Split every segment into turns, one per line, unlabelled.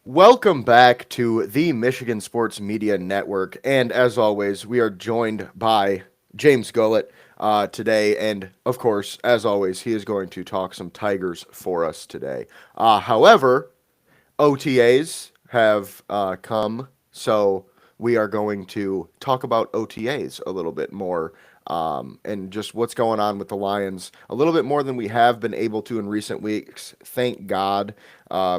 Welcome back to the Michigan Sports Media Network. And as always, we are joined by James Gullett today. And of course, as always, he is going to talk some Tigers for us today. However, OTAs have come, so we are going to talk about OTAs a little bit more and just what's going on with the Lions a little bit more than we have been able to in recent weeks. Thank God,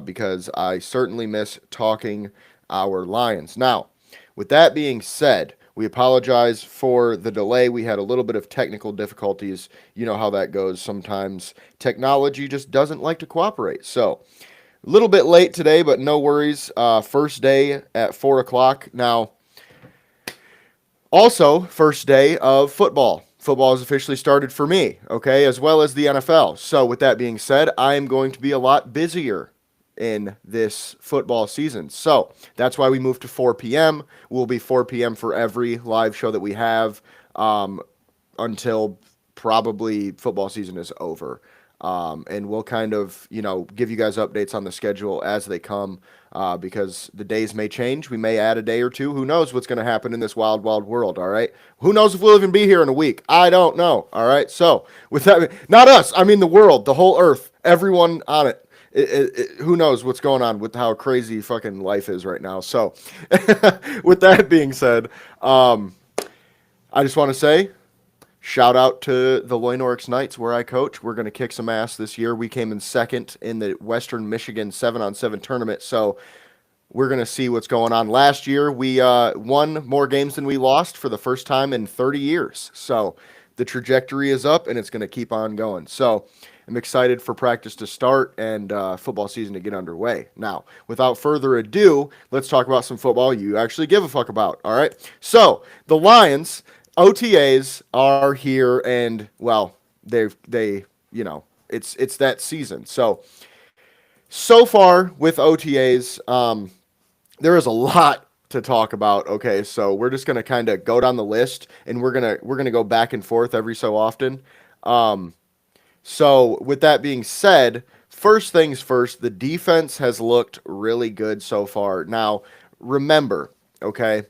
because I certainly miss talking our Lions. Now, with that being said, we apologize for the delay. We had a little bit of technical difficulties. You know how that goes. Sometimes technology just doesn't like to cooperate. So, a little bit late today, but no worries. First day at 4 o'clock. Now, also, first day of football. Football has officially started for me, okay, as well as the NFL. So, with that being said, I am going to be a lot busier in this football season. So, that's why we moved to 4 p.m. We'll be 4 p.m. for every live show that we have until probably football season is over. And we'll kind of, give you guys updates on the schedule as they come because the days may change. We may add a day or two. Who knows what's going to happen in this wild, wild world, all right? Who knows if we'll even be here in a week? I don't know, all right? So, with that, not us, I mean the world, the whole earth, everyone on it. Who knows what's going on with how crazy fucking life is right now. So, with that being said, I just want to say shout out to the Loynorix Knights where I coach. We're going to kick some ass this year. We came in second in the Western Michigan 7-on-7 tournament. So we're going to see what's going on. Last year, we won more games than we lost for the first time in 30 years. So the trajectory is up and it's going to keep on going. So I'm excited for practice to start and football season to get underway. Now, without further ado, let's talk about some football you actually give a fuck about. All right. So the Lions OTAs are here, and well, it's that season. So far with OTAs, there is a lot to talk about. Okay, so we're just gonna kind of go down the list, and we're gonna go back and forth every so often. Um, so with that being said, first things first, the defense has looked really good so far. Now, remember, okay,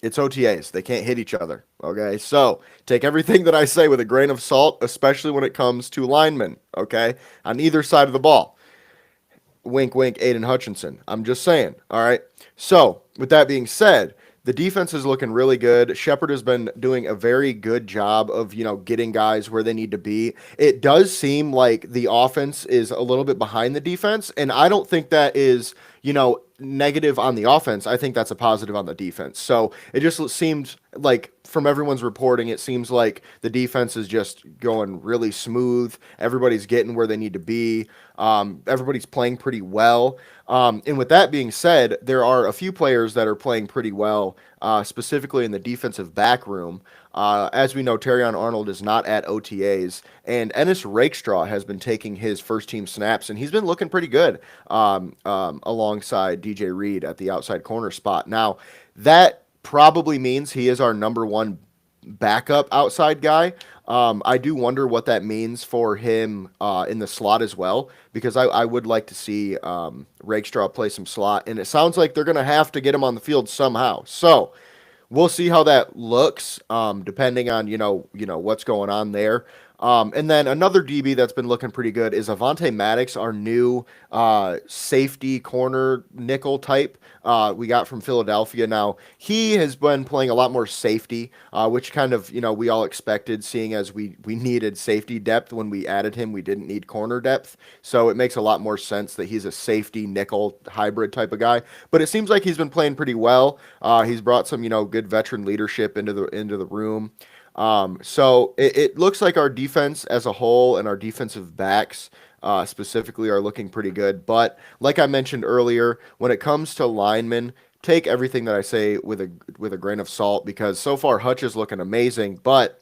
it's OTAs. They can't hit each other. Okay. So take everything that I say with a grain of salt, especially when it comes to linemen. Okay. On either side of the ball. Wink, wink, Aiden Hutchinson. I'm just saying. All right. So with that being said, the defense is looking really good. Shepard has been doing a very good job of, getting guys where they need to be. It does seem like the offense is a little bit behind the defense, and I don't think that is, negative on the offense. I think that's a positive on the defense. So it just seemed like from everyone's reporting, it seems like the defense is just going really smooth. Everybody's getting where they need to be. Everybody's playing pretty well. And with that being said, there are a few players that are playing pretty well, specifically in the defensive back room. As we know, Terrion Arnold is not at OTAs, and Ennis Rakestraw has been taking his first team snaps, and he's been looking pretty good alongside DJ Reed at the outside corner spot. Now, that probably means he is our number one backup outside guy. I do wonder what that means for him in the slot as well, because I would like to see Rakestraw play some slot, and it sounds like they're going to have to get him on the field somehow. So we'll see how that looks, depending on what's going on there. And then another DB that's been looking pretty good is Avante Maddox, our new safety corner nickel type we got from Philadelphia. Now, he has been playing a lot more safety, which kind of, we all expected, seeing as we needed safety depth when we added him. We didn't need corner depth. So it makes a lot more sense that he's a safety nickel hybrid type of guy. But it seems like he's been playing pretty well. He's brought some, good veteran leadership into the room. So it looks like our defense as a whole and our defensive backs specifically are looking pretty good. But like I mentioned earlier, when it comes to linemen, take everything that I say with a grain of salt, because so far Hutch is looking amazing, but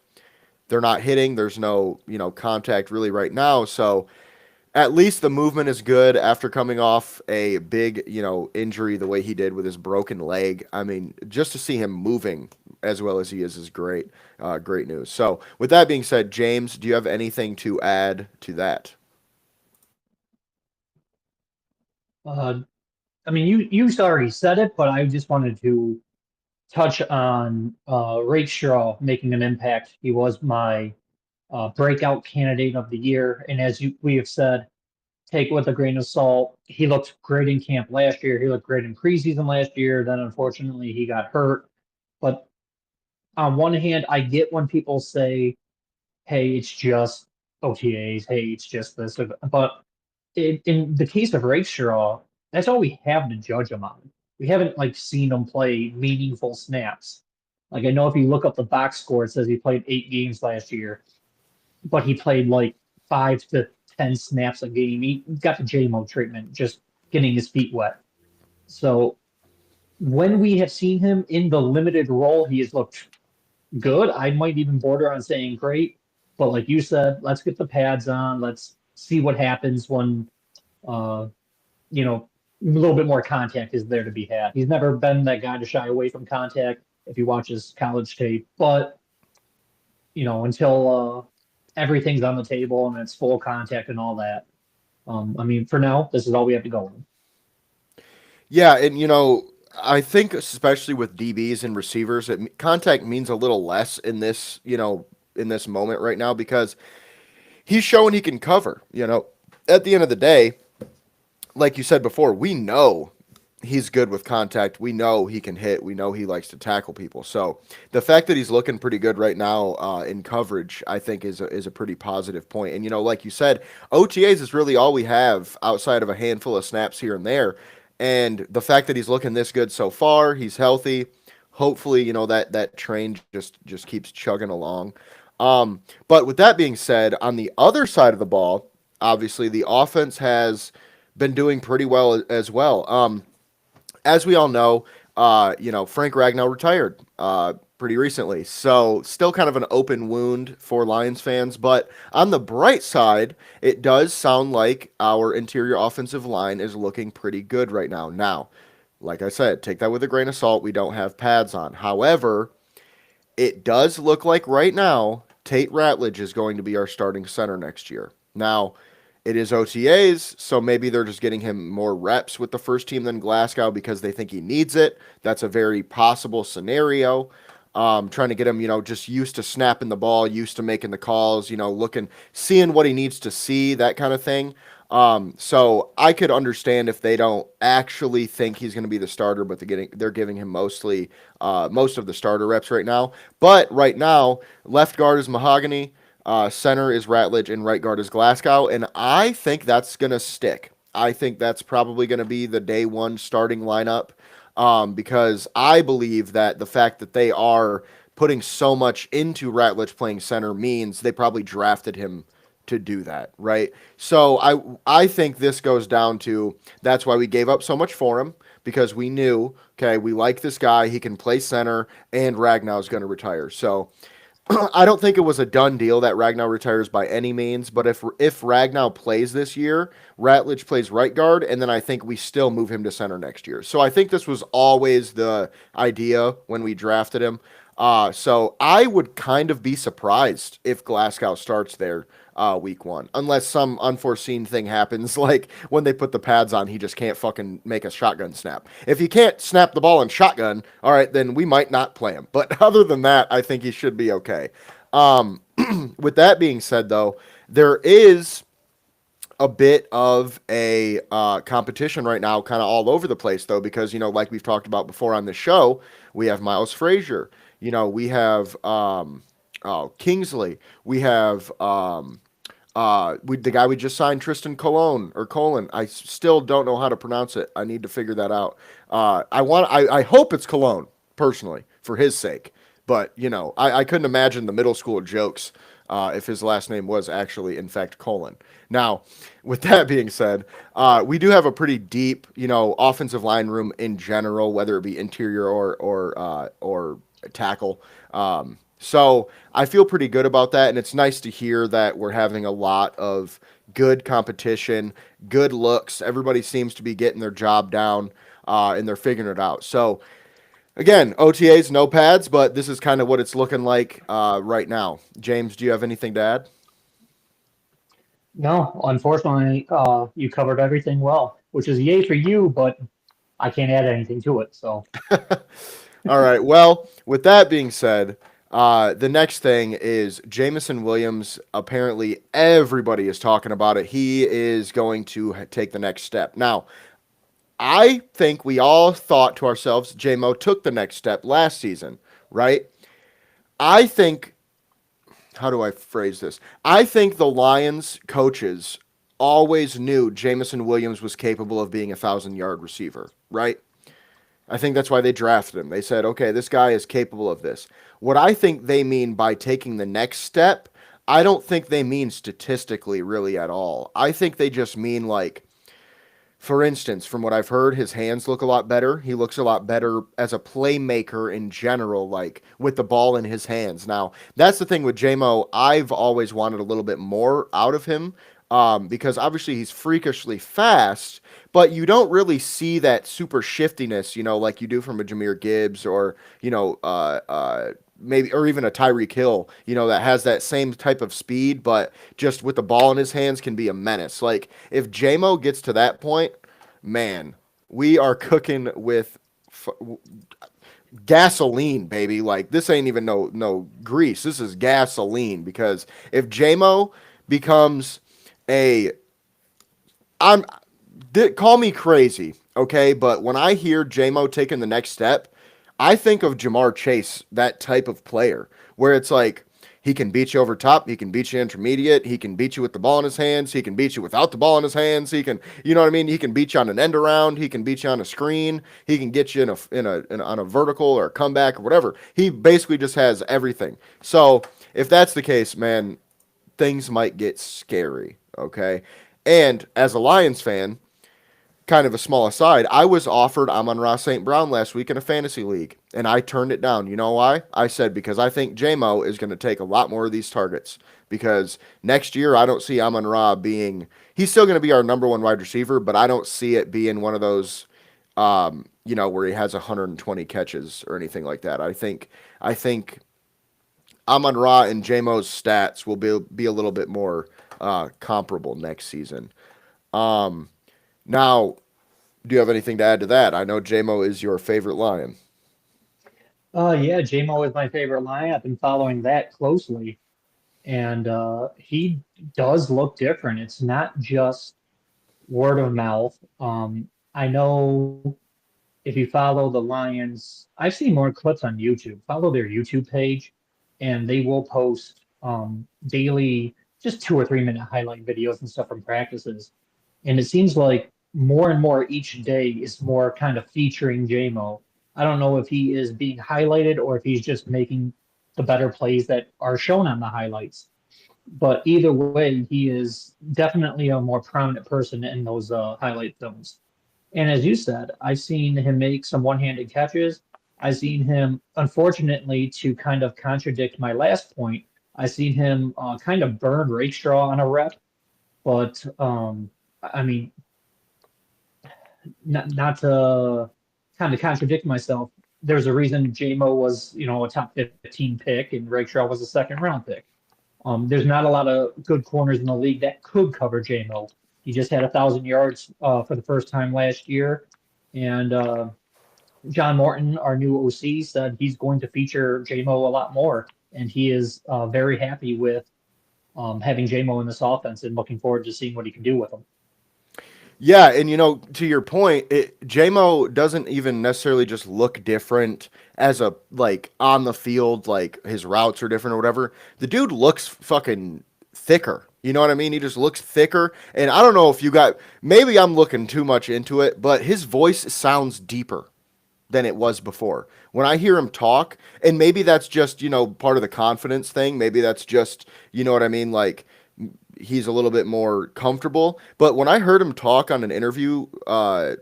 they're not hitting. There's no contact really right now. So at least the movement is good after coming off a big, injury the way he did with his broken leg. I mean, just to see him moving as well as he is great. Great news. So, with that being said, James, do you have anything to add to that?
I mean, you already said it, but I just wanted to touch on Rakestraw making an impact. He was my breakout candidate of the year, and as we have said, take it with a grain of salt. He looked great in camp last year. He looked great in preseason last year. Then unfortunately he got hurt. But on one hand, I get when people say, "Hey, it's just OTAs. Hey, it's just this." But in the case of Rakestraw, that's all we have to judge him on. We haven't like seen him play meaningful snaps. Like I know if you look up the box score, it says he played 8 games last year, but he played like 5 to 10 snaps a game. He got the JMO treatment, just getting his feet wet. So when we have seen him in the limited role, he has looked good. I might even border on saying great. But like you said, let's get the pads on. Let's see what happens when uh, you know, a little bit more contact is there to be had. He's never been that guy to shy away from contact if you watch his college tape, but until everything's on the table and it's full contact and all that. I mean, for now, this is all we have to go on.
Yeah, and I think especially with DBs and receivers, contact means a little less in this, in this moment right now because he's showing he can cover. At the end of the day, like you said before, we know he's good with contact. We know he can hit. We know he likes to tackle people. So the fact that he's looking pretty good right now in coverage, I think, is a pretty positive point. And like you said, OTAs is really all we have outside of a handful of snaps here and there. And the fact that he's looking this good so far, he's healthy. Hopefully, that train just keeps chugging along. But with that being said, on the other side of the ball, obviously the offense has been doing pretty well as well. As we all know, Frank Ragnow retired pretty recently, so still kind of an open wound for Lions fans. But on the bright side, it does sound like our interior offensive line is looking pretty good right now. Now, like I said, take that with a grain of salt. We don't have pads on. However, it does look like right now Tate Ratledge is going to be our starting center next year. Now, it is OTAs, so maybe they're just getting him more reps with the first team than Glasgow because they think he needs it. That's a very possible scenario. Trying to get him, just used to snapping the ball, used to making the calls, seeing what he needs to see, that kind of thing. So I could understand if they don't actually think he's going to be the starter, but they're giving him most of the starter reps right now. But right now, left guard is Mahogany, center is Ratledge, and right guard is Glasgow, and I think that's going to stick. I think that's probably going to be the day one starting lineup because I believe that the fact that they are putting so much into Ratledge playing center means they probably drafted him to do that, right? So I think this goes down to that's why we gave up so much for him because we knew, okay, we like this guy, he can play center, and Ragnow's going to retire. So I don't think it was a done deal that Ragnow retires by any means, but if Ragnow plays this year, Ratledge plays right guard, and then I think we still move him to center next year. So I think this was always the idea when we drafted him. So I would kind of be surprised if Glasgow starts there week one, unless some unforeseen thing happens, like when they put the pads on, he just can't fucking make a shotgun snap. If he can't snap the ball in shotgun, all right, then we might not play him. But other than that, I think he should be okay. Um, with that being said, though, there is a bit of a competition right now, kind of all over the place, though, because like we've talked about before on the show, we have Miles Frazier, we have Kingsley, we have the guy we just signed, Tristan Colon or Colon. I still don't know how to pronounce it. I need to figure that out. I hope it's Cologne personally for his sake, but I couldn't imagine the middle school jokes if his last name was actually in fact Colon. Now, with that being said, we do have a pretty deep, offensive line room in general, whether it be interior or tackle. So I feel pretty good about that, and it's nice to hear that we're having a lot of good competition, good looks. Everybody seems to be getting their job down, and they're figuring it out. So again, OTAs, no pads, but this is kind of what it's looking like right now. James, do you have anything to add?
No, unfortunately, you covered everything well, which is yay for you, but I can't add anything to it. So
All right. Well, with that being said, the next thing is Jamison Williams. Apparently, everybody is talking about it. He is going to take the next step. Now, I think we all thought to ourselves, JMO took the next step last season, right? I think, how do I phrase this? I think the Lions coaches always knew Jamison Williams was capable of being a 1,000-yard receiver, right? I think that's why they drafted him. They said, okay, this guy is capable of this. What I think they mean by taking the next step, I don't think they mean statistically really at all. I think they just mean like, for instance, from what I've heard, his hands look a lot better. He looks a lot better as a playmaker in general, like with the ball in his hands. Now, that's the thing with JMO. I've always wanted a little bit more out of him because obviously he's freakishly fast, but you don't really see that super shiftiness, like you do from a Jahmyr Gibbs or, maybe, or even a Tyreek Hill, that has that same type of speed, but just with the ball in his hands can be a menace. Like if JMO gets to that point, man, we are cooking with f- gasoline, baby. Like this ain't even no grease. This is gasoline because if JMO becomes a I'm call me crazy, okay? But when I hear JMO taking the next step, I think of Jamar Chase, that type of player, where it's like he can beat you over top, he can beat you intermediate, he can beat you with the ball in his hands, he can beat you without the ball in his hands, he can, you know what I mean? He can beat you on an end around, he can beat you on a screen, he can get you on a vertical or a comeback or whatever. He basically just has everything. So if that's the case, man, things might get scary, okay? And as a Lions fan, kind of a small aside, I was offered Amon-Ra St. Brown last week in a fantasy league, and I turned it down. You know why? I said because I think JMO is going to take a lot more of these targets because next year I don't see Amon-Ra being – he's still going to be our number one wide receiver, but I don't see it being one of those where he has 120 catches or anything like that. I think Amon-Ra and JMO's stats will be a little bit more comparable next season. Now, do you have anything to add to that? I know JMO is your favorite Lion.
yeah, JMO is my favorite line. I've been following that closely, and he does look different. It's not just word of mouth. I know if you follow the Lions, I've seen more clips on YouTube. Follow their YouTube page, and they will post daily, just 2 or 3 minute highlight videos and stuff from practices. And it seems like more and more each day is more kind of featuring JMO. I don't know if he is being highlighted or if he's just making the better plays that are shown on the highlights. But either way, he is definitely a more prominent person in those highlight films. And as you said, I've seen him make some one-handed catches. I've seen him, unfortunately, to kind of contradict my last point, I've seen him kind of burn Rakestraw on a rep. But I mean, not to kind of contradict myself. There's a reason JMO was, a top 15 pick and Rakestraw was a second round pick. There's not a lot of good corners in the league that could cover JMO. He just had 1,000 yards for the first time last year, and John Morton, our new OC, said he's going to feature JMO a lot more, and he is very happy with having JMO in this offense and looking forward to seeing what he can do with him.
Yeah, and to your point, JMO doesn't even necessarily just look different as a like on the field, like his routes are different or whatever. The dude looks fucking thicker. You know what I mean? He just looks thicker. And I don't know if you got maybe I'm looking too much into it, but his voice sounds deeper than it was before. When I hear him talk, and maybe that's just, part of the confidence thing. Maybe that's just, you know what I mean? Like he's a little bit more comfortable. But when I heard him talk on an interview, I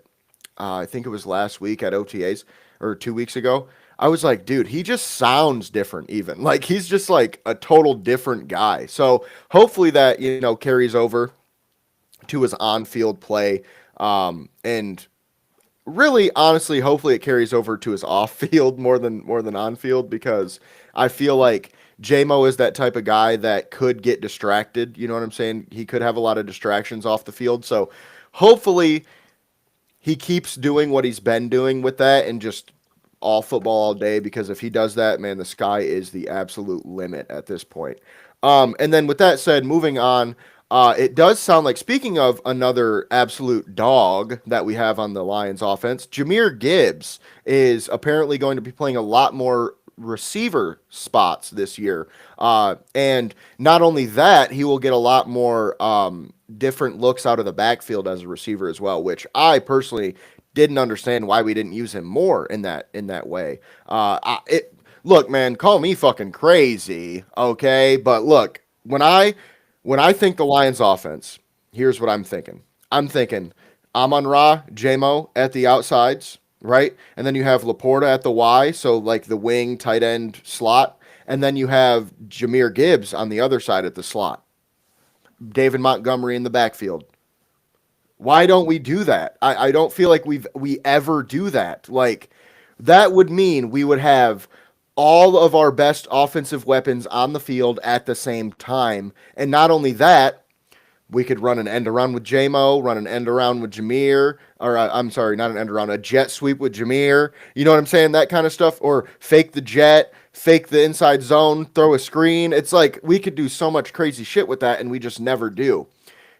think it was last week at OTAs or 2 weeks ago, I was like, dude, he just sounds different even. Like he's just like a total different guy. So hopefully that, carries over to his on-field play. And really, honestly, hopefully it carries over to his off-field more than on-field because I feel like JMO is that type of guy that could get distracted. You know what I'm saying? He could have a lot of distractions off the field. So hopefully he keeps doing what he's been doing with that and just all football all day, because if he does that, man, the sky is the absolute limit at this point. And then with that said, moving on, it does sound like, speaking of another absolute dog that we have on the Lions offense, Jameer Gibbs is apparently going to be playing a lot more receiver spots this year. And not only that, he will get a lot more different looks out of the backfield as a receiver as well, which I personally didn't understand why we didn't use him more in that way. Look, man, call me fucking crazy, okay? But look, when I think the Lions offense, here's what I'm thinking. I'm thinking Amon Ra, JMO at the outsides, right? And then you have Laporta at the Y, so like the wing tight end slot. And then you have Jameer Gibbs on the other side at the slot. David Montgomery in the backfield. Why don't we do that? I don't feel like we ever do that. Like, that would mean we would have all of our best offensive weapons on the field at the same time. And not only that, we could run an end around with JMO, run an end around with Jameer, or I'm sorry, not an end around, a jet sweep with Jameer. You know what I'm saying? That kind of stuff. Or fake the jet, fake the inside zone, throw a screen. It's like we could do so much crazy shit with that, and we just never do.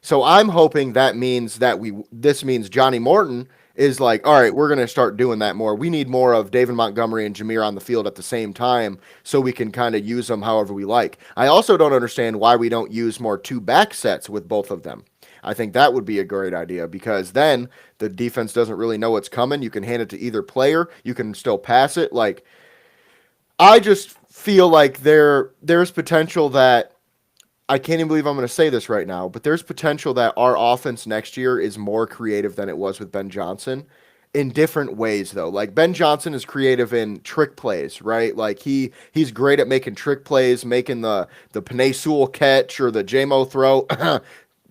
So I'm hoping that means that this means Johnny Morton is like, all right, we're going to start doing that more. We need more of David Montgomery and Jameer on the field at the same time so we can kind of use them however we like. I also don't understand why we don't use more two back sets with both of them. I think that would be a great idea, because then the defense doesn't really know what's coming. You can hand it to either player. You can still pass it. Like, I just feel like there's potential that I can't even believe I'm going to say this right now, but there's potential that our offense next year is more creative than it was with Ben Johnson in different ways, though. Like, Ben Johnson is creative in trick plays, right? Like, he's great at making trick plays, making the Panay Sewell catch or the JMO throw.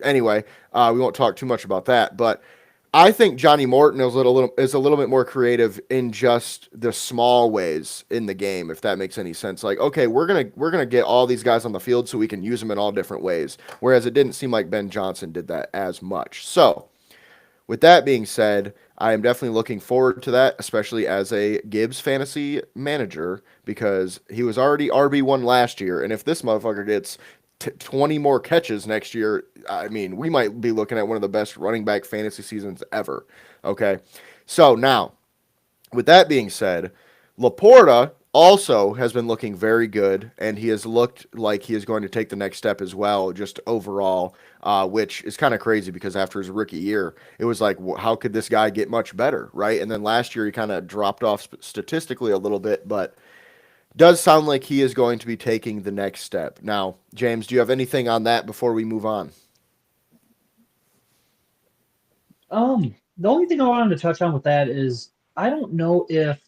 Anyway, we won't talk too much about that, but I think Johnny Morton is a little bit more creative in just the small ways in the game, if that makes any sense. Like, okay, we're gonna get all these guys on the field so we can use them in all different ways. Whereas it didn't seem like Ben Johnson did that as much. So, with that being said, I am definitely looking forward to that, especially as a Gibbs fantasy manager, because he was already RB1 last year, and if this motherfucker gets 20 more catches next year, I mean, we might be looking at one of the best running back fantasy seasons ever. Okay. So now, with that being said, Laporta also has been looking very good, and he has looked like he is going to take the next step as well, just overall, which is kind of crazy because after his rookie year, it was like, how could this guy get much better, right? And then last year, he kind of dropped off statistically a little bit, but does sound like he is going to be taking the next step. Now, James, do you have anything on that before we move on?
The only thing I wanted to touch on with that is I don't know if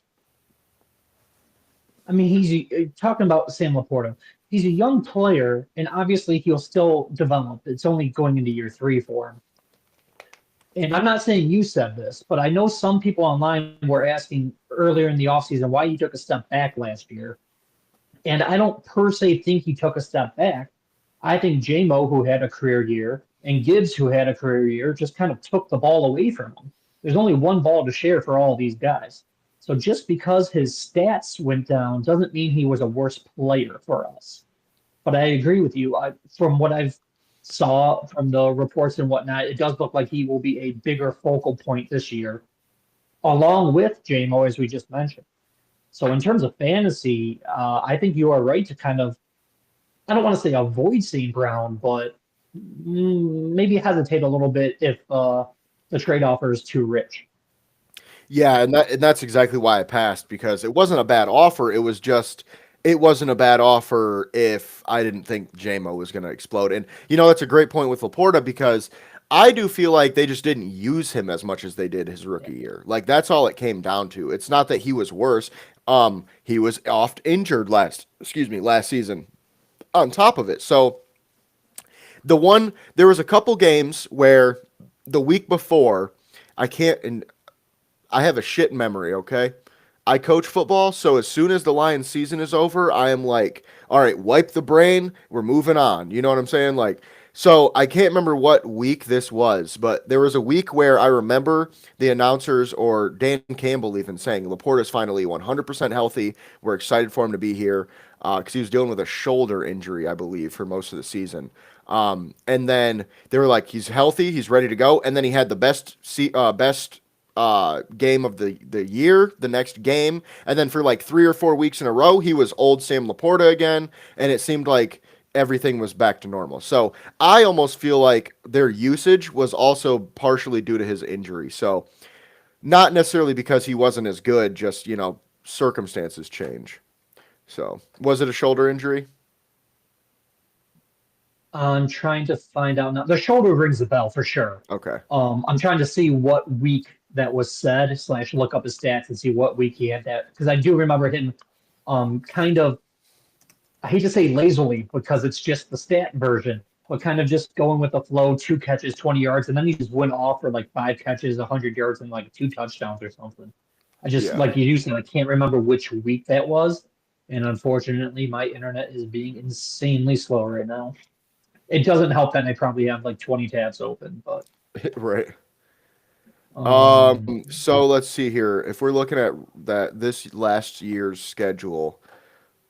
I mean talking about Sam Laporta. He's a young player, and obviously he'll still develop. It's only going into year three for him. And I'm not saying you said this, but I know some people online were asking earlier in the offseason why he took a step back last year. And I don't per se think he took a step back. I think JMO, who had a career year, and Gibbs, who had a career year, just kind of took the ball away from him. There's only one ball to share for all of these guys. So just because his stats went down doesn't mean he was a worse player for us. But I agree with you. From what I've saw from the reports and whatnot, it does look like he will be a bigger focal point this year, along with JMO, as we just mentioned. So in terms of fantasy, I think you are right to kind of, I don't want to say avoid St. Brown, but maybe hesitate a little bit if the trade offer is too rich.
Yeah, and that's exactly why I passed, because it wasn't a bad offer. It was just, it wasn't a bad offer if I didn't think JMO was going to explode. And that's a great point with Laporta, because I do feel like they just didn't use him as much as they did his
Yeah.
rookie year. Like, that's all it came down to. It's not that he was worse. He was oft injured last season on top of it. So there was a couple games where the week before, I can't, and I have a shit memory, okay? I coach football, so as soon as the Lions season is over, I am like, all right, wipe the brain, we're moving on. You know what I'm saying? Like, So I can't remember what week this was, but there was a week where I remember the announcers or Dan Campbell even saying Laporta's finally 100% healthy. We're excited for him to be here because he was dealing with a shoulder injury, I believe, for most of the season. And then they were like, he's healthy, he's ready to go. And then he had the best game of the year, the next game. And then for like 3 or 4 weeks in a row, he was old Sam Laporta again. And it seemed like everything was back to normal. So I almost feel like their usage was also partially due to his injury. So not necessarily because he wasn't as good, just, circumstances change. So was it a shoulder injury?
I'm trying to find out now. The shoulder rings a bell for sure.
Okay.
I'm trying to see what week that was said, slash look up his stats and see what week he had that. Because I do remember him kind of, I hate to say lazily because it's just the stat version, but kind of just going with the flow, 2 catches, 20 yards, and then he just went off for like 5 catches, 100 yards, and like 2 touchdowns or something. I just,
Yeah.
like you said, I can't remember which week that was. And unfortunately, my internet is being insanely slow right now. It doesn't help that I probably have like 20 tabs open, but
Right.
um,
So let's see here. If we're looking at that this last year's schedule,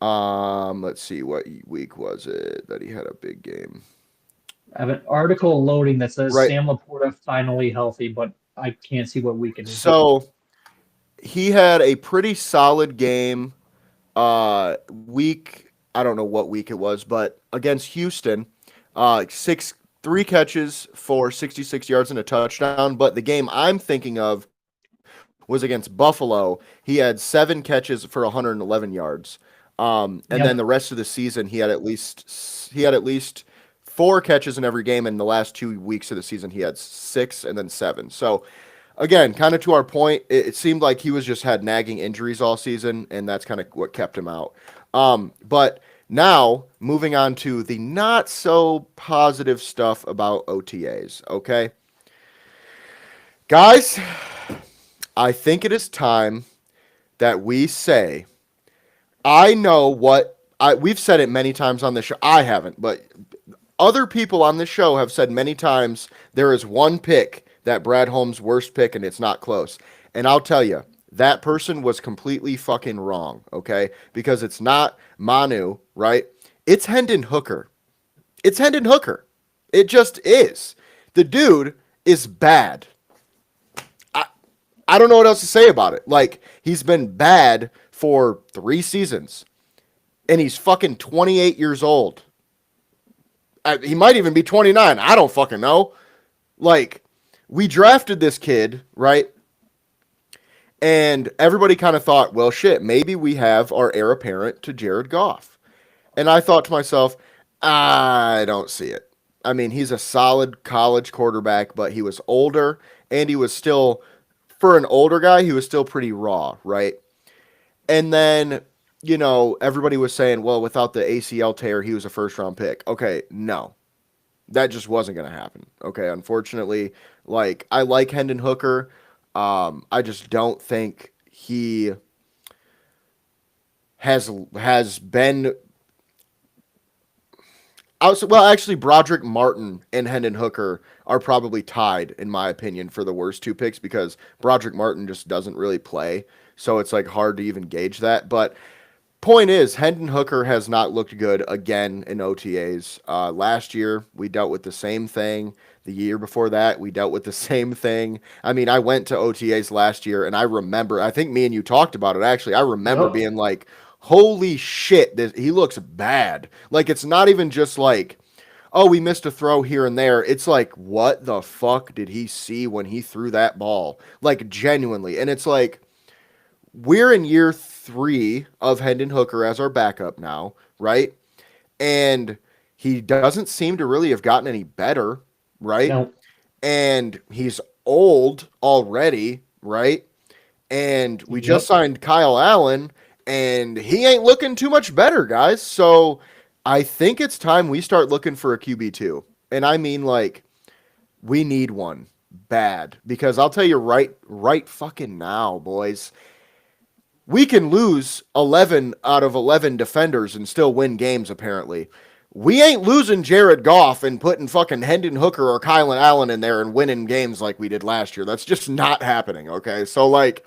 let's see what week was it that he had a big game.
I have an article loading that says
Right.
Sam Laporta finally healthy, but I can't see what week it is yet.
So he had a pretty solid game week, I don't know what week it was, but against Houston, six 3 catches for 66 yards and a touchdown. But the game I'm thinking of was against Buffalo. He had 7 catches for 111 yards. And then
Yep.
the rest of the season, he had at least 4 catches in every game. In the last 2 weeks of the season, he had 6 and then 7. So again, kind of to our point, it seemed like he was just had nagging injuries all season, and that's kind of what kept him out. But now moving on to the not so positive stuff about OTAs. Okay, guys, I think it is time that we say, I know what we've said it many times on the show. I haven't, but other people on the show have said many times there is one pick that Brad Holmes' worst pick, and it's not close. And I'll tell you, that person was completely fucking wrong, okay? Because it's not Manu, right? It's Hendon Hooker. It's Hendon Hooker. It just is. The dude is bad. I, I don't know what else to say about it. Like, he's been bad for 3 seasons, and he's fucking 28 years old. He might even be 29. I don't fucking know. Like, we drafted this kid, right? And everybody kind of thought, well, shit, maybe we have our heir apparent to Jared Goff. And I thought to myself, I don't see it. I mean, he's a solid college quarterback, but he was older, and he was still, for an older guy, he was still pretty raw, right? And then, everybody was saying, well, without the ACL tear, he was a first round pick. Okay, no. That just wasn't going to happen. Okay, unfortunately, like, I like Hendon Hooker. I just don't think he has been. Well, actually, Broderick Martin and Hendon Hooker are probably tied, in my opinion, for the worst 2 picks because Broderick Martin just doesn't really play. So it's like hard to even gauge that. But point is, Hendon Hooker has not looked good again in OTAs. Last year, we dealt with the same thing. The year before that, we dealt with the same thing. I mean, I went to OTAs last year, and I think me and you talked about it, actually. I remember
Yep.
being like, holy shit, he looks bad. Like, it's not even just like, oh, we missed a throw here and there. It's like, what the fuck did he see when he threw that ball? Like, genuinely. And it's like, we're in year 3 of Hendon Hooker as our backup now, right? And he doesn't seem to really have gotten any better, right?
No.
And he's old already, right? And we just
Yep.
signed Kyle Allen, and he ain't looking too much better, guys. So I think it's time we start looking for a QB2. And I mean, like, we need one bad because I'll tell you right fucking now, boys. We can lose 11 out of 11 defenders and still win games, apparently. We ain't losing Jared Goff and putting fucking Hendon Hooker or Kylan Allen in there and winning games like we did last year. That's just not happening, okay? So, like,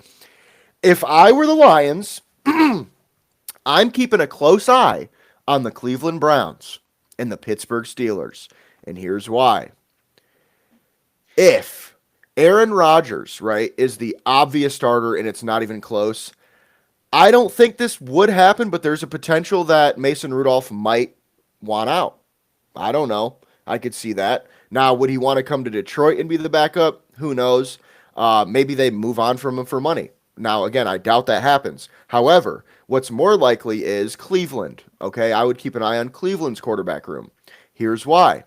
if I were the Lions, I'm keeping a close eye on the Cleveland Browns and the Pittsburgh Steelers. And here's why. If Aaron Rodgers, right, is the obvious starter and it's not even close, I don't think this would happen, but there's a potential that Mason Rudolph might want out. I don't know. I could see that. Now, would he want to come to Detroit and be the backup? Who knows? Maybe they move on from him for money. Now, again, I doubt that happens. However, what's more likely is Cleveland. Okay, I would keep an eye on Cleveland's quarterback room. Here's why.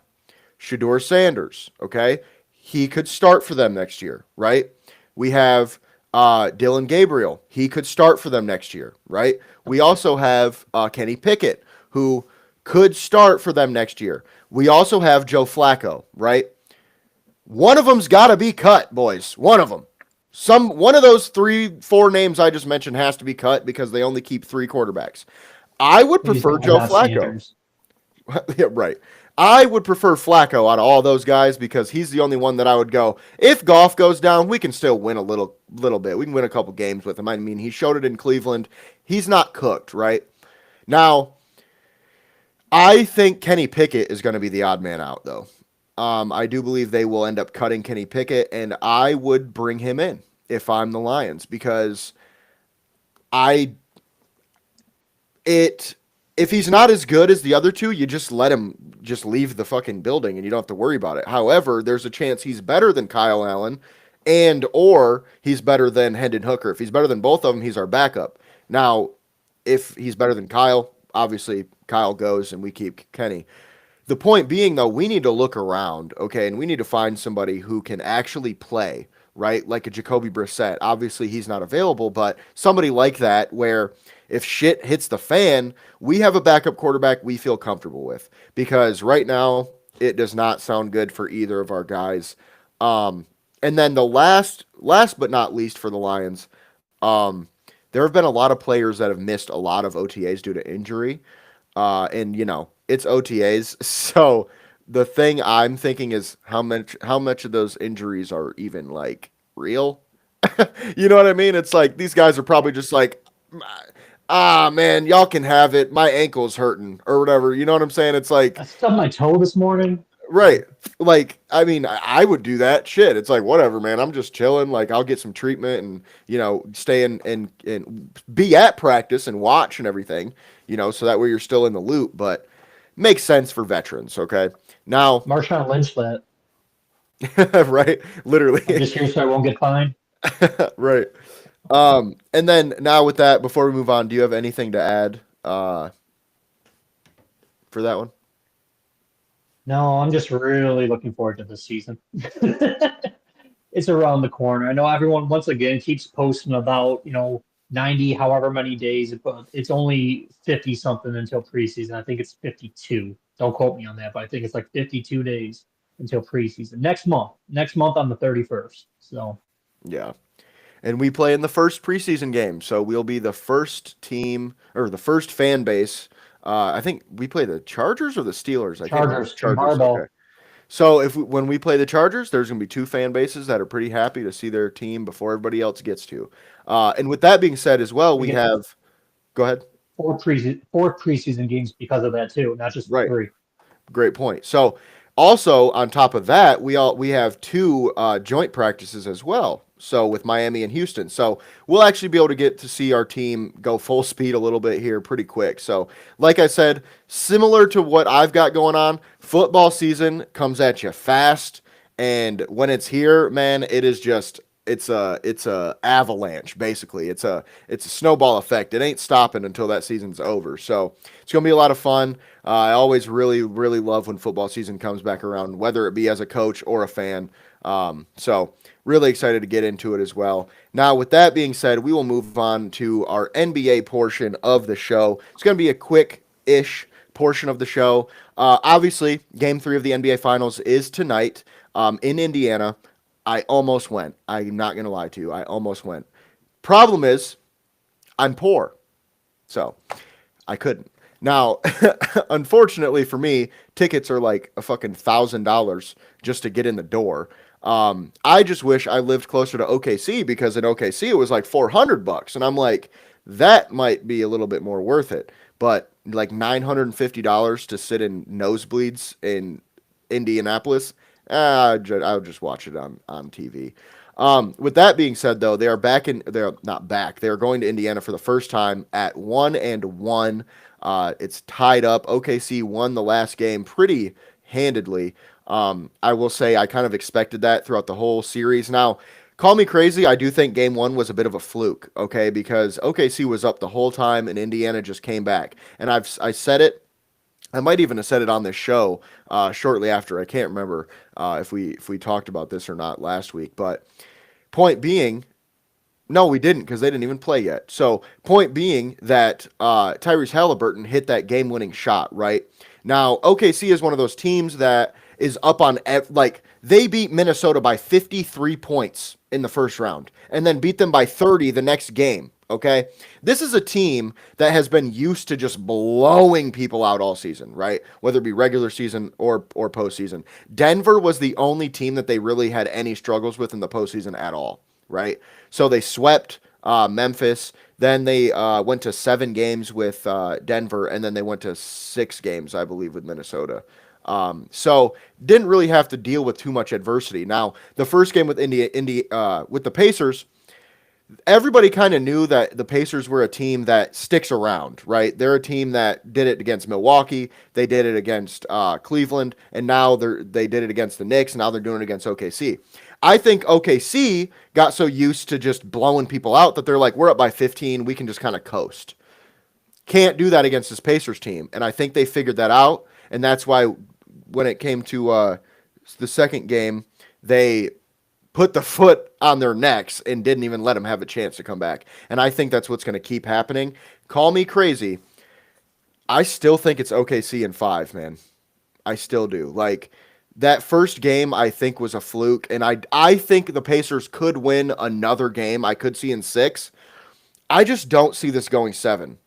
Shador Sanders, okay? He could start for them next year, right? We have Dylan Gabriel. He could start for them next year, right? We also have Kenny Pickett, who could start for them next year. We also have Joe Flacco, right? One of them's got to be cut, boys. One of them. One of those 3-4 names I just mentioned has to be cut because they only keep 3 quarterbacks. I would
We just
prefer
got
Joe
Deion
Flacco.
Sanders.
Yeah, right. I would prefer Flacco out of all those guys because he's the only one that I would go. If Goff goes down, we can still win a little bit. We can win a couple games with him. I mean, he showed it in Cleveland. He's not cooked, right? Now, I think Kenny Pickett is going to be the odd man out, though. I do believe they will end up cutting Kenny Pickett, and I would bring him in if I'm the Lions because I it if he's not as good as the other two, you just let him just leave the fucking building and you don't have to worry about it. However, there's a chance he's better than Kyle Allen and or he's better than Hendon Hooker. If he's better than both of them, he's our backup. Now, if he's better than Kyle, obviously Kyle goes and we keep Kenny. The point being, though, we need to look around, okay, and we need to find somebody who can actually play, right? Like a Jacoby Brissett. Obviously, he's not available, but somebody like that where if shit hits the fan, we have a backup quarterback we feel comfortable with. Because right now, it does not sound good for either of our guys. And then the last but not least for the Lions, there have been a lot of players that have missed a lot of OTAs due to injury. And you know, it's OTAs. So the thing I'm thinking is how much of those injuries are even like real? You know what I mean? It's like these guys are probably just like, man, y'all can have it. My ankle's hurting or whatever. You know what I'm saying? It's like,
I stubbed my toe this morning.
right. Like, I mean, I would do that shit. It's like, whatever, man. I'm just chilling. Like, I'll get some treatment and, you know, stay and be at practice and watch and everything, you know, so that way you're still in the loop. But makes sense for veterans, okay? Now,
Marshawn Lynch that.
right? Literally.
I'm just here so I won't get fined.
Right. And then now with that, before we move on, do you have anything to add for that one?
No, I'm just really looking forward to this season. It's around the corner. I know everyone once again keeps posting about, 90 however many days, but it's only 50 something until preseason. I think it's 52. Don't quote me on that, but I think it's like 52 days until preseason. Next month on the 31st. So,
Yeah. And we play in the first preseason game, so we'll be the first team or the first fan base. I think we play the Chargers or the Steelers. I
Chargers,
think Chargers.
Harbaugh.
Okay. So when we play the Chargers, there's going to be 2 fan bases that are pretty happy to see their team before everybody else gets to. And with that being said, as well,
We
we
get
have. Go ahead.
4 preseason games because of that too, not just
Right.
3.
Great point. So also on top of that, we have 2 joint practices as well. So with Miami and Houston, so we'll actually be able to get to see our team go full speed a little bit here pretty quick. So like I said, similar to what I've got going on, football season comes at you fast, and when it's here, man, it is just it's a avalanche basically. It's a snowball effect. It ain't stopping until that season's over. So it's gonna be a lot of fun. I always really love when football season comes back around, whether it be as a coach or a fan. So really excited to get into it as well. Now, with that being said, we will move on to our NBA portion of the show. It's going to be a quick-ish portion of the show. Obviously, Game 3 of the NBA Finals is tonight in Indiana. I almost went. I'm not going to lie to you. I almost went. Problem is, I'm poor. So, I couldn't. Now, unfortunately for me, tickets are like a fucking $1,000 just to get in the door. I just wish I lived closer to OKC because in OKC it was like $400, and I'm like, that might be a little bit more worth it. But like $950 to sit in nosebleeds in Indianapolis, I'll just watch it on TV. With that being said, though, they're not back. They're going to Indiana for the first time at 1-1. It's tied up. OKC won the last game pretty handedly. I will say I kind of expected that throughout the whole series. Now, call me crazy. I do think game one was a bit of a fluke, okay, because OKC was up the whole time and Indiana just came back. And I said it. I might even have said it on this show shortly after. I can't remember if we talked about this or not last week. But point being, no, we didn't because they didn't even play yet. So, point being that Tyrese Halliburton hit that game-winning shot, right? Now, OKC is one of those teams that is up on, like, they beat Minnesota by 53 points in the first round and then beat them by 30 the next game, okay? This is a team that has been used to just blowing people out all season, right? Whether it be regular season or postseason. Denver was the only team that they really had any struggles with in the postseason at all, right? So they swept Memphis. Then they went to 7 games with Denver, and then they went to 6 games, I believe, with Minnesota. So didn't really have to deal with too much adversity. Now, the first game with with the Pacers, everybody kind of knew that the Pacers were a team that sticks around, right? They're a team that did it against Milwaukee, they did it against Cleveland, and now they did it against the Knicks, and now they're doing it against OKC. I think OKC got so used to just blowing people out that they're like, we're up by 15, we can just kind of coast. Can't do that against this Pacers team, and I think they figured that out, and that's why when it came to the second game, they put the foot on their necks and didn't even let them have a chance to come back. And I think that's what's going to keep happening. Call me crazy. I still think it's OKC in 5, man. I still do. Like, that first game, I think, was a fluke. And I think the Pacers could win another game. I could see in 6. I just don't see this going 7.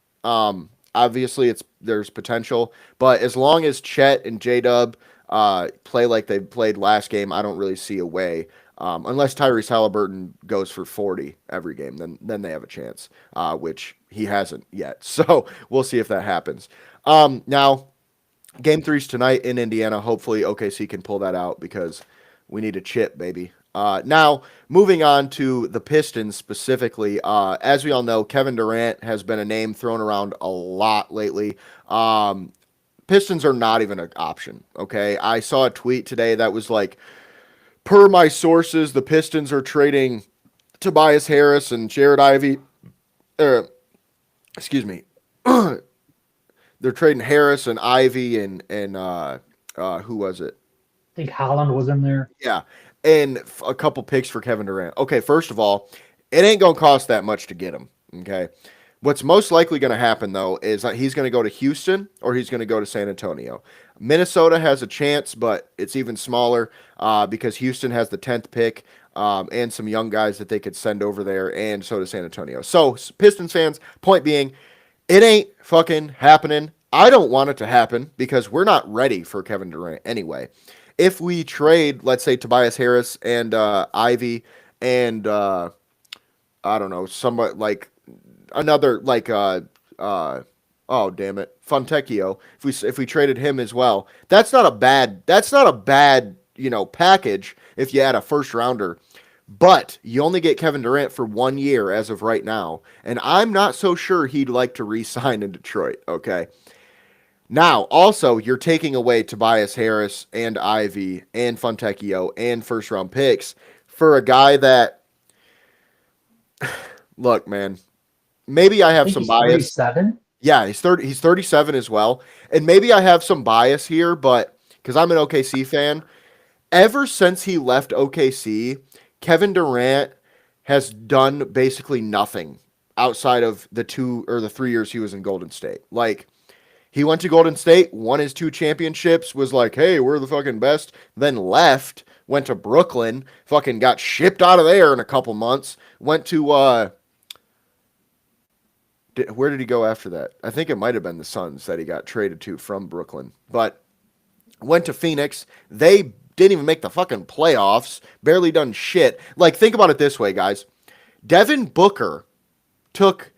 Obviously, there's potential. But as long as Chet and J-Dub play like they played last game, I don't really see a way. Unless Tyrese Halliburton goes for 40 every game, then they have a chance, which he hasn't yet. So we'll see if that happens. Now, Game 3's tonight in Indiana. Hopefully OKC can pull that out because we need a chip, baby. Now, moving on to the Pistons specifically. As we all know, Kevin Durant has been a name thrown around a lot lately. Pistons are not even an option, okay? I saw a tweet today that was like, per my sources, the Pistons are trading Tobias Harris and Jared Ivey. Excuse me. They're trading Harris and Ivy and who was it?
I think Holland was in there.
Yeah, and a couple picks for Kevin Durant. Okay, first of all, it ain't gonna cost that much to get him. Okay, what's most likely going to happen though is that he's going to go to Houston or he's going to go to San Antonio. Minnesota has a chance, but it's even smaller because Houston has the 10th pick and some young guys that they could send over there, and so does San Antonio. So, Pistons fans, point being, it ain't fucking happening. I don't want it to happen because we're not ready for Kevin Durant anyway. If we trade, let's say, Tobias Harris and Ivy and I don't know, somebody like another like oh damn it, Fontecchio. If we traded him as well, that's not a bad package if you add a first rounder. But you only get Kevin Durant for 1 year as of right now, and I'm not so sure he'd like to re-sign in Detroit. Okay. Now, also, you're taking away Tobias Harris and Ivy and Fontecchio and first round picks for a guy that, look, man, maybe I
I
have
think
some
he's
bias.
37.
Yeah, he's 30. He's 37 as well, and maybe I have some bias here, but because I'm an OKC fan, ever since he left OKC, Kevin Durant has done basically nothing outside of the 2 or the 3 years he was in Golden State. Like, he went to Golden State, won his 2 championships, was like, hey, we're the fucking best, then left, went to Brooklyn, fucking got shipped out of there in a couple months, went to Where did he go after that? I think it might have been the Suns that he got traded to from Brooklyn, but went to Phoenix. They didn't even make the fucking playoffs. Barely done shit. Like, think about it this way, guys. Devin Booker took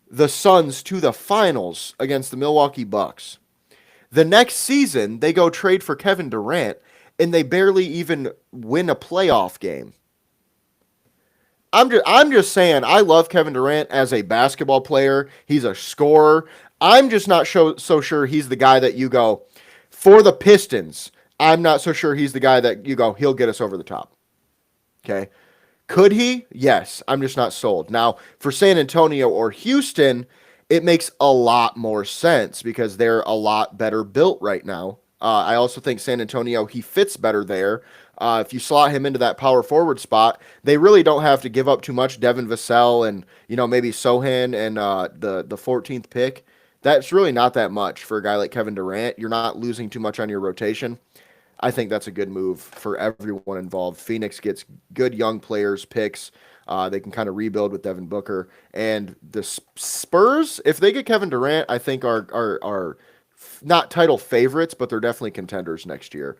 the Suns to the finals against the Milwaukee Bucks. The next season, they go trade for Kevin Durant, and they barely even win a playoff game. I'm just saying I love Kevin Durant as a basketball player. He's a scorer. I'm just not so sure he's the guy that you go for the Pistons. I'm not so sure he's the guy that you go he'll get us over the top. Okay. Could he? Yes. I'm just not sold. Now, for San Antonio or Houston, it makes a lot more sense because they're a lot better built right now. I also think San Antonio, he fits better there. If you slot him into that power forward spot, they really don't have to give up too much. Devin Vassell and maybe Sohan and the 14th pick. That's really not that much for a guy like Kevin Durant. You're not losing too much on your rotation. I think that's a good move for everyone involved. Phoenix gets good young players, picks. They can kind of rebuild with Devin Booker. And the Spurs, if they get Kevin Durant, I think are not title favorites, but they're definitely contenders next year.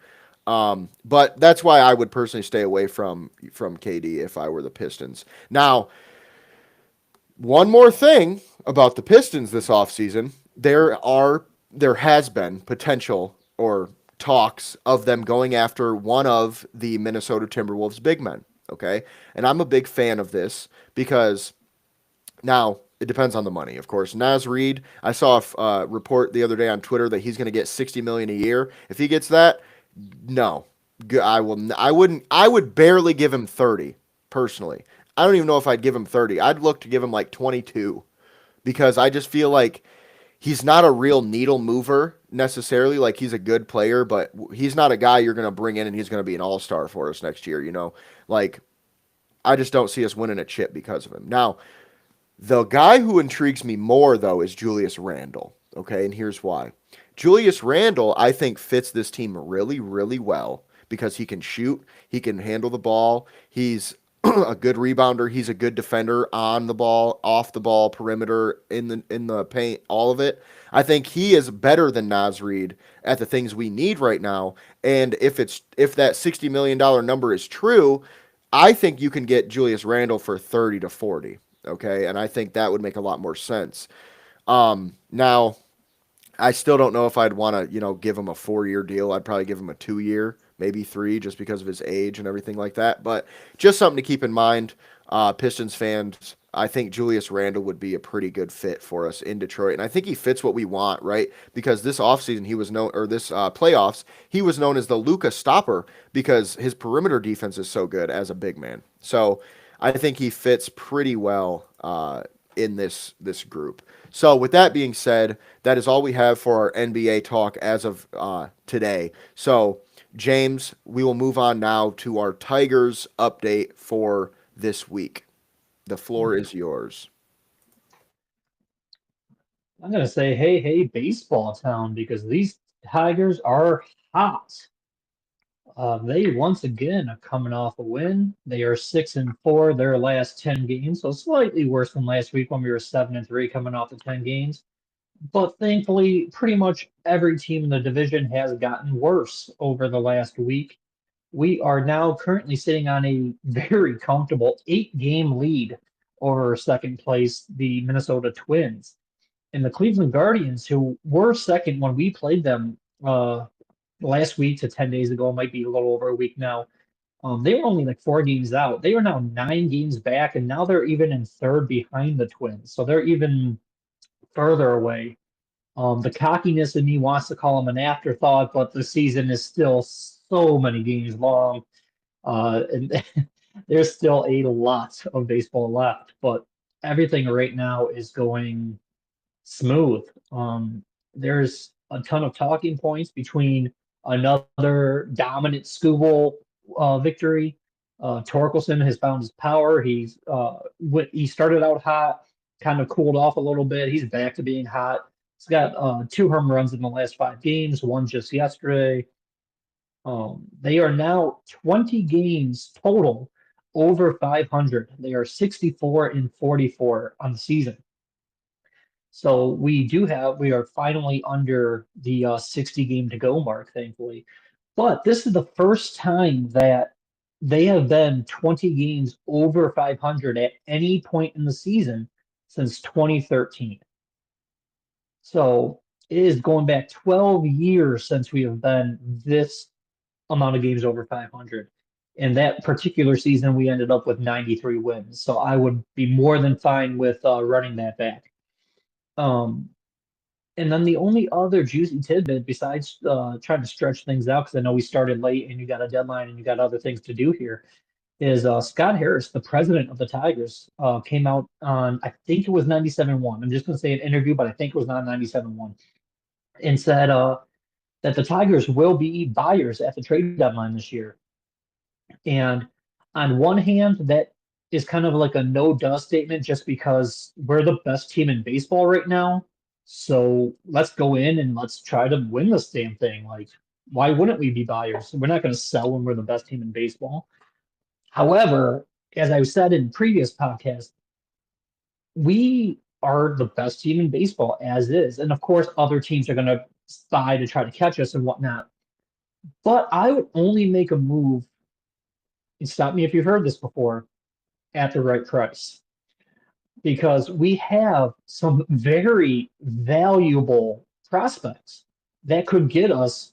But that's why I would personally stay away from KD if I were the Pistons. Now, one more thing about the Pistons this offseason, there has been potential or talks of them going after one of the Minnesota Timberwolves big men. Okay. And I'm a big fan of this because now it depends on the money, of course. Naz Reid, I saw a report the other day on Twitter that he's going to get $60 million a year. If he gets that, no, I will. I wouldn't. I would barely give him 30 personally. I don't even know if I'd give him 30. I'd look to give him like 22 because I just feel like he's not a real needle mover necessarily. Like he's a good player, but he's not a guy you're going to bring in and he's going to be an all-star for us next year. Like I just don't see us winning a chip because of him. Now, the guy who intrigues me more though is Julius Randle. Okay, and here's why. Julius Randle, I think, fits this team really, really well because he can shoot, he can handle the ball, he's a good rebounder, he's a good defender on the ball, off the ball, perimeter, in the paint, all of it. I think he is better than Naz Reid at the things we need right now. And if that $60 million number is true, I think you can get Julius Randle for 30 to 40. Okay, and I think that would make a lot more sense. Now I still don't know if I'd want to, give him a 4-year deal. I'd probably give him a 2-year, maybe 3, just because of his age and everything like that. But just something to keep in mind, Pistons fans. I think Julius Randle would be a pretty good fit for us in Detroit, and I think he fits what we want, right? Because this offseason he was known, or this playoffs, he was known as the Luka stopper because his perimeter defense is so good as a big man. So I think he fits pretty well in this group. So with that being said, that is all we have for our NBA talk as of today. So James, we will move on now to our Tigers update for this week. The floor is yours.
I'm gonna say, hey, hey, baseball town, because these Tigers are hot. They once again are coming off a win. They are 6-4 their last 10 games, so slightly worse than last week when we were 7-3 coming off the 10 games. But thankfully, pretty much every team in the division has gotten worse over the last week. We are now currently sitting on a very comfortable 8-game lead over second place, the Minnesota Twins. And the Cleveland Guardians, who were second when we played them last week to 10 days ago, might be a little over a week now. They were only like 4 games out. They are now 9 games back, and now they're even in third behind the Twins. So they're even further away. The cockiness in me wants to call them an afterthought, but the season is still so many games long. And there's still a lot of baseball left, but everything right now is going smooth. There's a ton of talking points between another dominant Skubal victory. Torkelson has found his power. He started out hot, kind of cooled off a little bit. He's back to being hot. He's got 2 home runs in the last 5 games, one just yesterday. They are now 20 games total over 500. They are 64-44 on the season. So we are finally under the 60 game to go mark, thankfully. But this is the first time that they have been 20 games over 500 at any point in the season since 2013. So it is going back 12 years since we have been this amount of games over 500. And that particular season, we ended up with 93 wins. So I would be more than fine with running that back. Um, and then the only other juicy tidbit besides trying to stretch things out, because I know we started late and you got a deadline and you got other things to do here, is Scott Harris, the president of the Tigers, came out on, I think it was 97.1. I'm just going to say an interview, but I think it was not 97.1, and said that the Tigers will be buyers at the trade deadline this year. And on one hand, that is kind of like a no duh statement just because we're the best team in baseball right now. So let's go in and let's try to win this damn thing. Like, why wouldn't we be buyers? We're not going to sell when we're the best team in baseball. However, as I've said in previous podcasts, we are the best team in baseball as is. And of course, other teams are going to spy to try to catch us and whatnot. But I would only make a move, and stop me if you've heard this before, at the right price. Because we have some very valuable prospects that could get us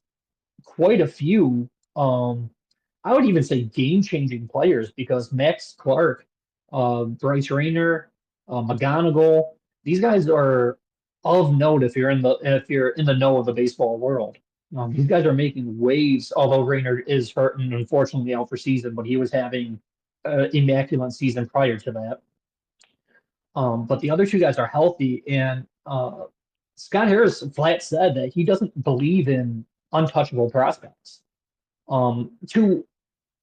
quite a few. I would even say game-changing players because Max Clark, Bryce Rayner, McGonigal, these guys are of note if you're in the know of the baseball world. These guys are making waves. Although Rayner is hurt and unfortunately out for season, but he was having an immaculate season prior to that. But the other two guys are healthy, and Scott Harris flat said that he doesn't believe in untouchable prospects. To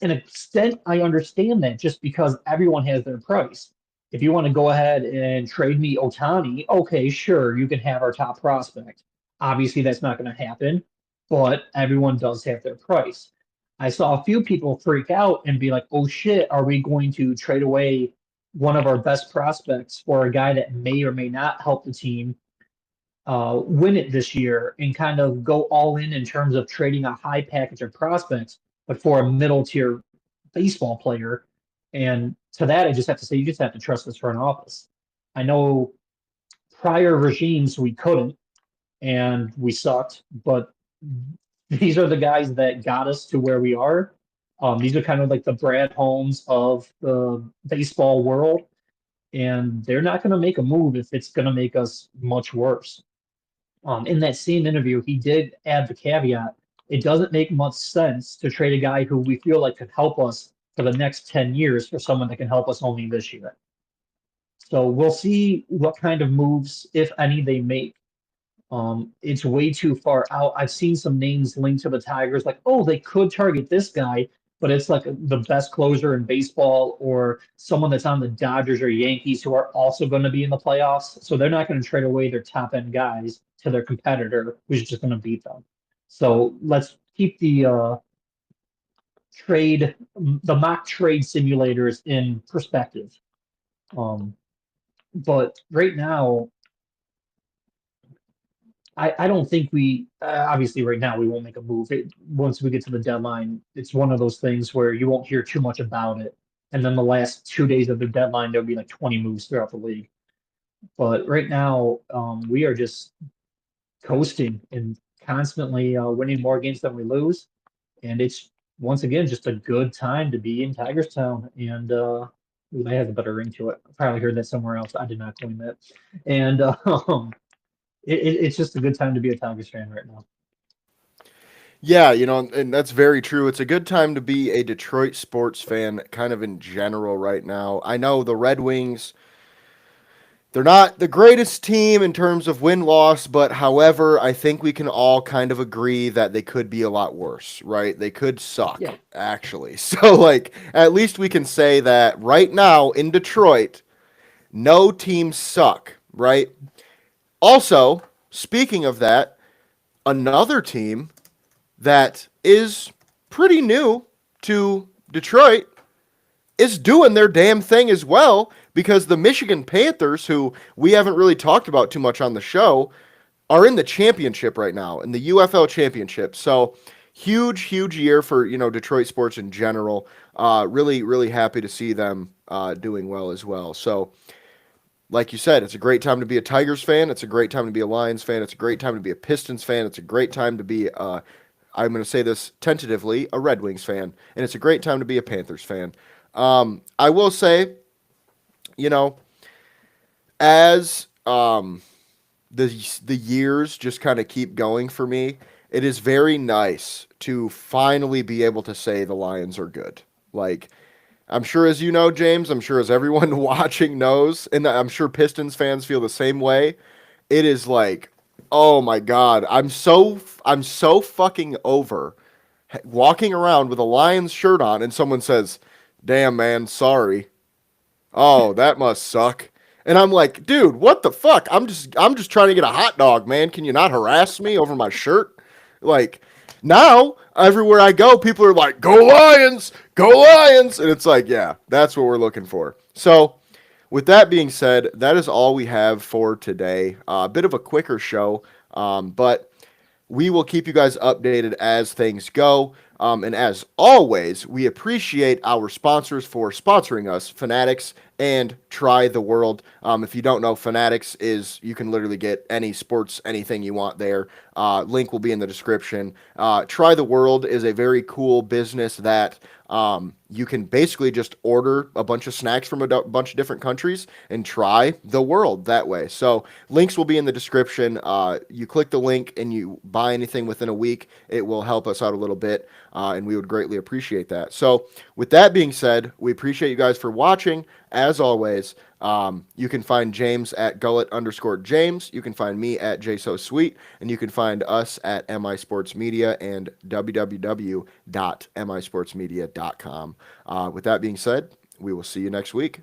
an extent, I understand that just because everyone has their price. If you want to go ahead and trade me Otani, okay, sure, you can have our top prospect. Obviously, that's not going to happen, but everyone does have their price. I saw a few people freak out and be like, oh shit, are we going to trade away one of our best prospects for a guy that may or may not help the team win it this year and kind of go all in terms of trading a high package of prospects, but for a middle tier baseball player. And to that, I just have to say, you just have to trust this front office. I know prior regimes we couldn't and we sucked, but these are the guys that got us to where we are. These are kind of like the Brad Holmes of the baseball world, and they're not going to make a move if it's going to make us much worse. In that same interview, he did add the caveat it doesn't make much sense to trade a guy who we feel like could help us for the next 10 years for someone that can help us only this year. So we'll see what kind of moves, if any, they make. It's way too far out. I've seen some names linked to the Tigers, like, oh, they could target this guy, but it's like the best closer in baseball or someone that's on the Dodgers or Yankees who are also going to be in the playoffs. So they're not going to trade away their top end guys to their competitor who's just going to beat them. So let's keep the mock trade simulators in perspective. But right now, I don't think we obviously right now we won't make a move. Once we get to the deadline, it's one of those things where you won't hear too much about it. And then the last 2 days of the deadline, there'll be like 20 moves throughout the league. But right now, we are just coasting and constantly winning more games than we lose. And it's once again just a good time to be in Tigerstown. And that has a better ring to it. I probably heard that somewhere else. I did not claim that. And it's just a good time to be a Tigers fan right now.
Yeah, and that's very true. It's a good time to be a Detroit sports fan, kind of in general right now. I know the Red Wings, they're not the greatest team in terms of win-loss, but however, I think we can all kind of agree that they could be a lot worse, right? They could suck,
Yeah.
actually. So, like, at least we can say that right now in Detroit, no teams suck, right? Also, speaking of that, another team that is pretty new to Detroit is doing their damn thing as well. because the Michigan Panthers, who we haven't really talked about too much on the show, are in the championship right now, in the UFL championship. So huge, huge year for, Detroit sports in general. Really, really happy to see them doing well as well. So like you said, it's a great time to be a Tigers fan. It's a great time to be a Lions fan. It's a great time to be a Pistons fan. It's a great time to be, I'm going to say this tentatively, a Red Wings fan. And it's a great time to be a Panthers fan. I will say, you know, as the years just kind of keep going for me, it is very nice to finally be able to say the Lions are good. Like, I'm sure as you know, James, I'm sure as everyone watching knows, and I'm sure Pistons fans feel the same way. It is like, oh my God, I'm so fucking over walking around with a Lions shirt on and someone says, "Damn man, sorry." Oh, that must suck. And I'm like, dude, what the fuck? I'm just trying to get a hot dog, man. Can you not harass me over my shirt? Like, now everywhere I go, people are like, "Go Lions! Go Lions!" And it's like, yeah, that's what we're looking for. So, with that being said, that is all we have for today. A bit of a quicker show, but we will keep you guys updated as things go. And as always, we appreciate our sponsors for sponsoring us, Fanatics and Try the World. If you don't know, Fanatics is, you can literally get any sports, anything you want there. Link will be in the description. Try the World is a very cool business that you can basically just order a bunch of snacks from a bunch of different countries and try the world that way. So links will be in the description. You click the link and you buy anything within a week. It will help us out a little bit, and we would greatly appreciate that. So with that being said, we appreciate you guys for watching. As always, you can find James at Gullet_James. You can find me at JSoSweet, and you can find us at MI Sports Media and www.misportsmedia.com. With that being said, we will see you next week.